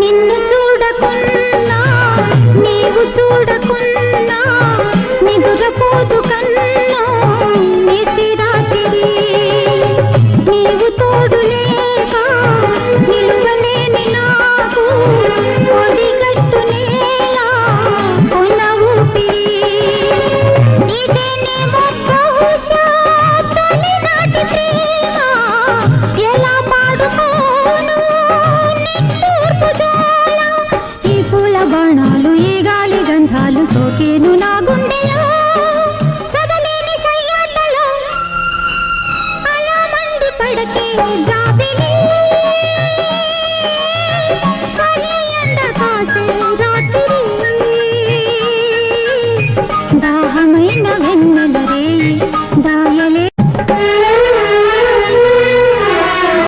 నిన్ను చూడకున్నా నీవు చూడకున్నా నిదురపోదు కన్నా నిసిరాత్రి నీవు తోడు లేక నిలువలేని నాకు ఒడిగట్టు నేలా కొన ఊపిరి ఇదేనేమో బహుశా తొలినాటి ప్రేమ ఎలా పాడుకోను నిట్టూర్పు జోల ఈ పూల బాణాలు ఈ గాలి గంధాలు సోకేను